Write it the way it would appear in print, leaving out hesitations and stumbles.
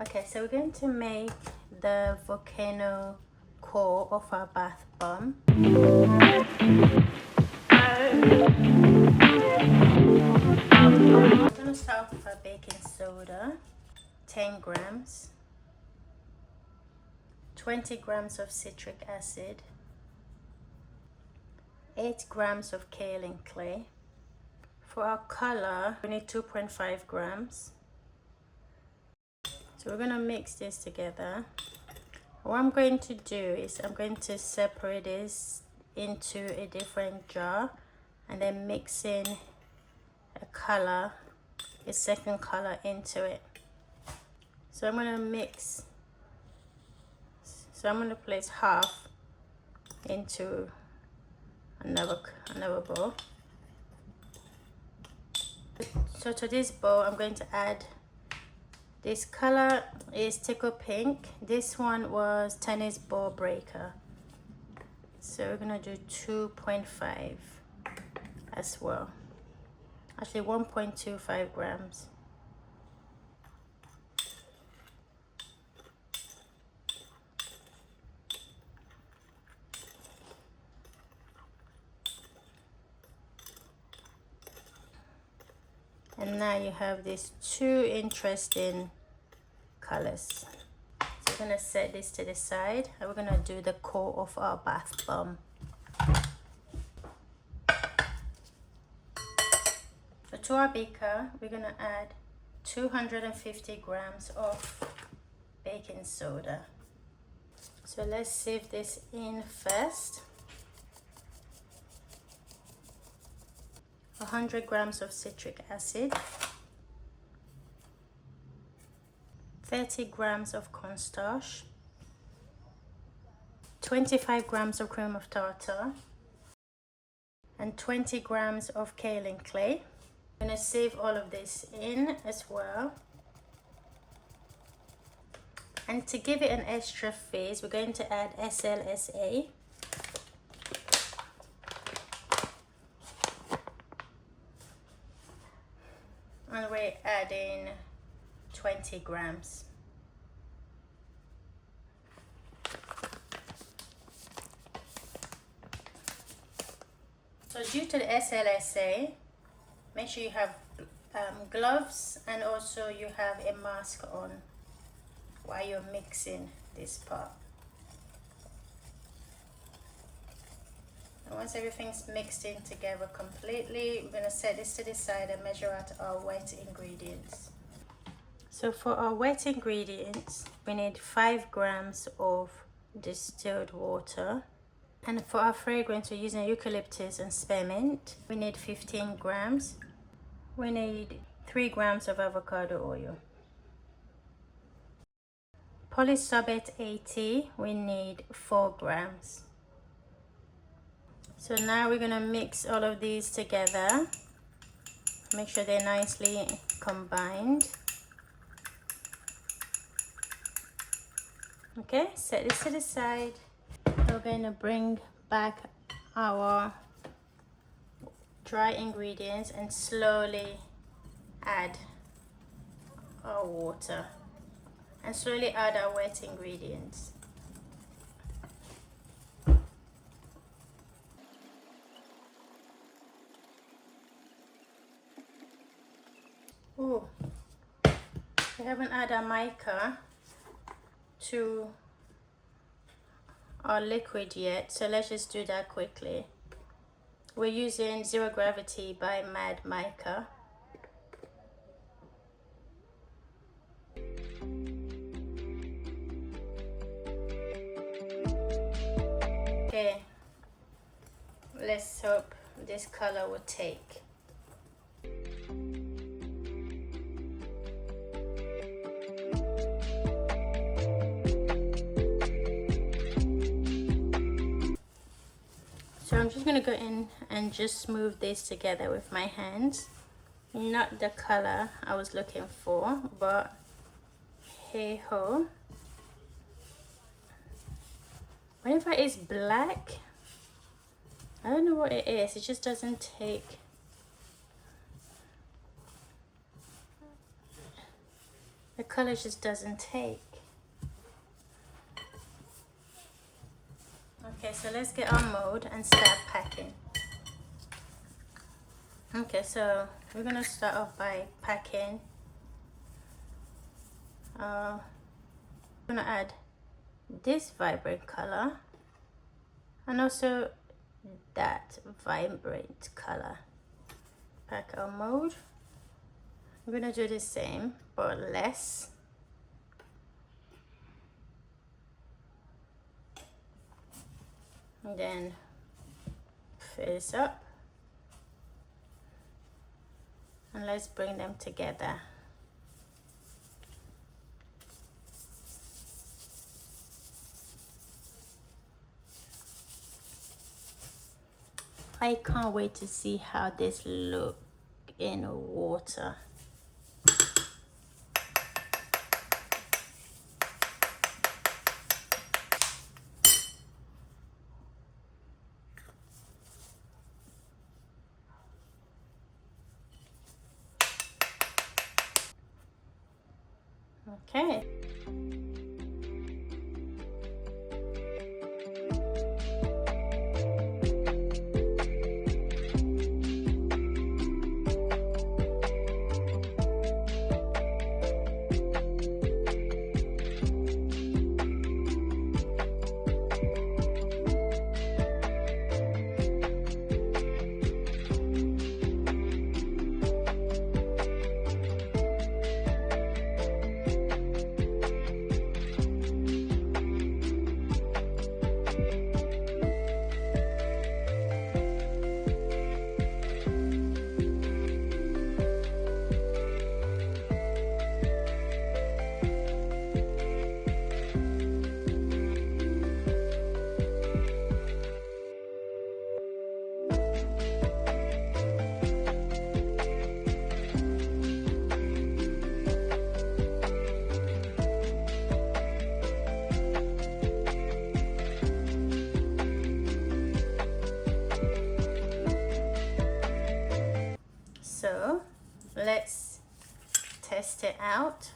Okay, so we're going to make the volcano core of our bath bomb. We're going to start with our baking soda, 10 grams, 20 grams of citric acid, 8 grams of kaolin clay. For our color, we need 2.5 grams. So we're going to mix this together. What I'm going to do is I'm going to separate this into a different jar and then mix in a second color into it. So I'm going to mix, so I'm going to place half into another bowl. So to this bowl I'm going to add, this color is Tickle Pink. This one was Tennis Ball Breaker. So we're gonna do 2.5 as well. Actually 1.25 grams. And now you have these two interesting colors. So we're gonna set this to the side and we're gonna do the core of our bath bomb. So to our beaker, we're gonna add 250 grams of baking soda. So let's sieve this in first. 100 grams of citric acid, 30 grams of cornstarch, 25 grams of cream of tartar, and 20 grams of kaolin clay. I'm going to sieve all of this in as well. And to give it an extra fizz, we're going to add SLSA. And we're adding 20 grams. So due to the SLSA, make sure you have gloves and also you have a mask on while you're mixing this part. And once everything's mixed in together completely, we're going to set this to the side and measure out our wet ingredients. So for our wet ingredients, we need 5 grams of distilled water. And for our fragrance, we're using eucalyptus and spearmint. We need 15 grams. We need 3 grams of avocado oil. Polysorbate 80, we need 4 grams. So now we're going to mix all of these together. Make sure they're nicely combined. Okay, set this to the side. We're going to bring back our dry ingredients and slowly add our water and slowly add our wet ingredients. Oh, we haven't added our mica to our liquid yet, so let's just do that quickly. We're using Zero Gravity by Mad Mica. Okay, let's hope this color will take. So I'm just going to go in and just smooth this together with my hands. Not the color I was looking for, but hey ho. Whenever it's black, I don't know what it is, it just doesn't take. color just doesn't take. Okay, so let's get our mold and start packing. Okay, so we're gonna start off by packing. I'm gonna add this vibrant color and also that vibrant color. Pack our mold. I'm gonna do the same but less. And then fill this up and let's bring them together. I can't wait to see how this look in water. Okay. So let's test it out.